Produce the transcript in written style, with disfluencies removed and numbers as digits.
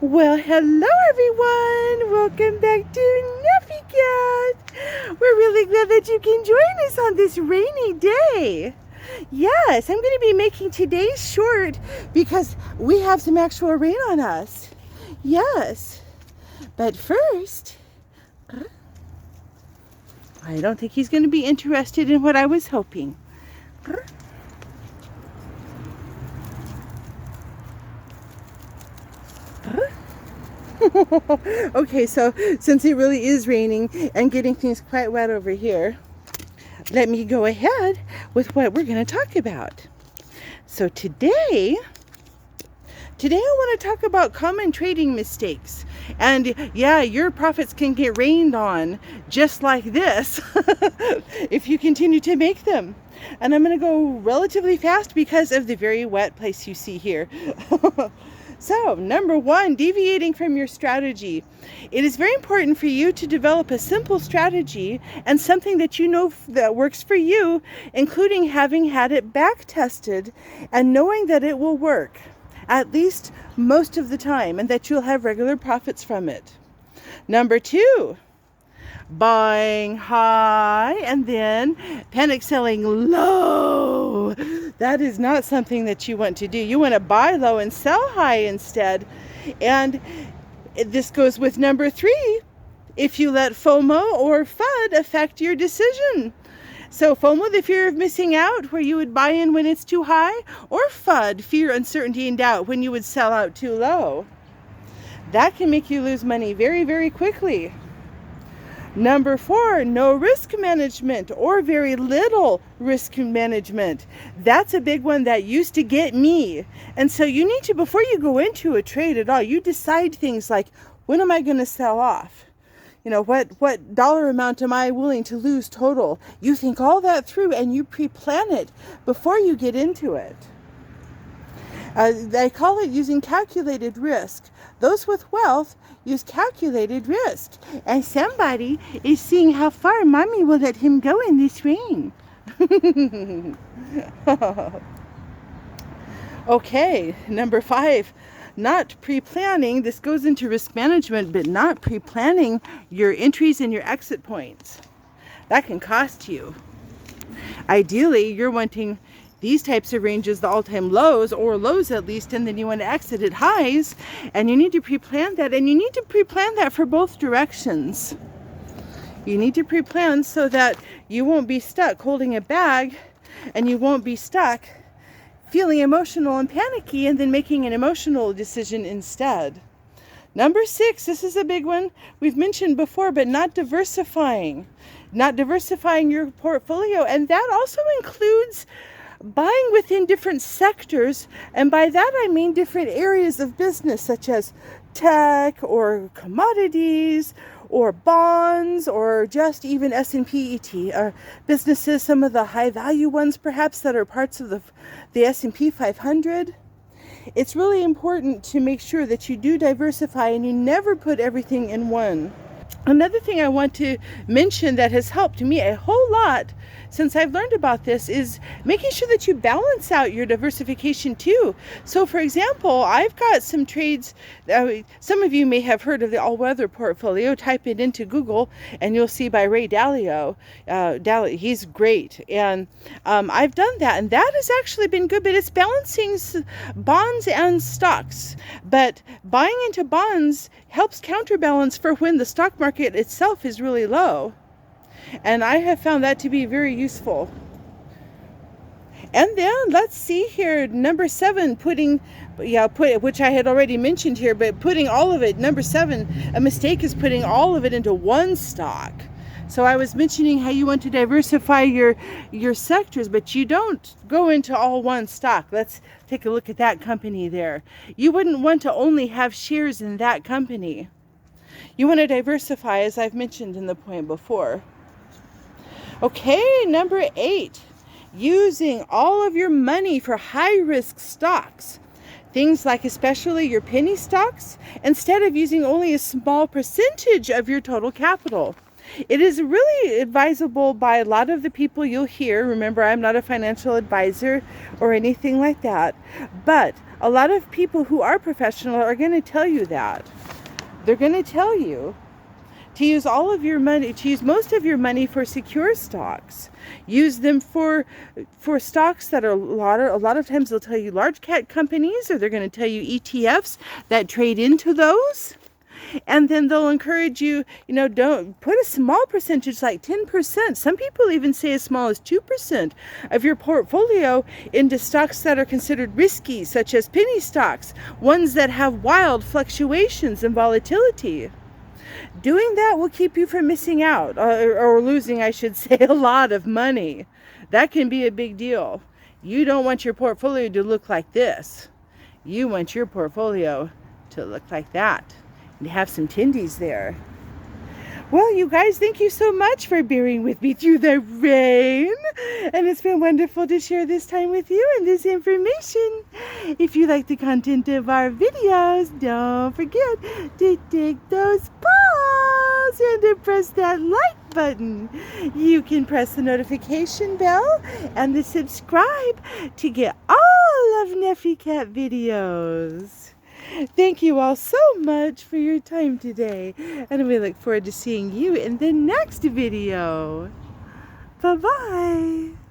Well, hello everyone! Welcome back to Neffy Cat! We're really glad that you can join us on this rainy day. Yes, I'm going to be making today's short because we have some actual rain on us. Yes, but first, I don't think he's going to be interested in what I was hoping. Okay, so since it really is raining and getting things quite wet over here, let me go ahead with what we're going to talk about. So today I want to talk about common trading mistakes. And yeah, your profits can get rained on just like this if you continue to make them. And I'm going to go relatively fast because of the very wet place you see here. So, number one, deviating from your strategy. It is very important for you to develop a simple strategy and something that you know that works for you, including having had it back tested and knowing that it will work, at least most of the time, and that you'll have regular profits from it. Number two, buying high and then panic selling low. That is not something that you want to do. You want to buy low and sell high instead. And this goes with number three, if you let FOMO or FUD affect your decision. So FOMO, the fear of missing out, where you would buy in when it's too high, or FUD, fear, uncertainty, and doubt, when you would sell out too low. That can make you lose money very, very quickly. Number four, no risk management or very little risk management. That's a big one that used to get me. And so you need to, before you go into a trade at all, you decide things like, when am I going to sell off? You know, what dollar amount am I willing to lose total? You think all that through and you pre-plan it before you get into it. They call it using calculated risk. Those with wealth use calculated risk. And somebody is seeing how far mommy will let him go in this rain. Okay, number five, not pre-planning. This goes into risk management, but not pre-planning your entries and your exit points. That can cost you. Ideally, you're wanting these types of ranges, the all-time lows, or lows at least, and then you want to exit at highs, and you need to pre-plan that, and you need to pre-plan that for both directions. You need to pre-plan so that you won't be stuck holding a bag, and you won't be stuck feeling emotional and panicky and then making an emotional decision instead. Number six, this is a big one we've mentioned before, but not diversifying your portfolio, and that also includes buying within different sectors, and by that I mean different areas of business such as tech or commodities or bonds or just even S&P ET businesses, some of the high value ones perhaps that are parts of the S&P 500. It's really important to make sure that you do diversify and you never put everything in one. Another thing I want to mention that has helped me a whole lot since I've learned about this is making sure that you balance out your diversification too. So for example, I've got some trades, some of you may have heard of the all-weather portfolio. Type it into Google and you'll see by Ray Dalio. He's great. And I've done that, and that has actually been good, but it's balancing bonds and stocks. But buying into bonds helps counterbalance for when the stock market itself is really low. And I have found that to be very useful. And then let's see here, number seven, which I had already mentioned here, but putting all of it, number seven, a mistake is putting all of it into one stock. So I was mentioning how you want to diversify your sectors, but you don't go into all one stock. Let's take a look at that company there. You wouldn't want to only have shares in that company. You want to diversify, as I've mentioned in the point before. Okay, number eight, using all of your money for high-risk stocks. Things like especially your penny stocks, instead of using only a small percentage of your total capital. It is really advisable by a lot of the people you'll hear. Remember, I'm not a financial advisor or anything like that. But a lot of people who are professional are going to tell you that. They're going to tell you to use all of your money, to use most of your money for secure stocks. Use them for stocks that are a lot of times they'll tell you large cap companies, or they're going to tell you ETFs that trade into those. And then they'll encourage you, don't put a small percentage like 10%. Some people even say as small as 2% of your portfolio into stocks that are considered risky, such as penny stocks, ones that have wild fluctuations and volatility. Doing that will keep you from missing out, or losing, I should say, a lot of money. That can be a big deal. You don't want your portfolio to look like this. You want your portfolio to look like that. And have some tendies there. Well, you guys, thank you so much for bearing with me through the rain. And it's been wonderful to share this time with you and this information. If you like the content of our videos, don't forget to take those balls and to press that like button. You can press the notification bell and the subscribe to get all of Neffy Cat videos. Thank you all so much for your time today, and we look forward to seeing you in the next video. Bye-bye.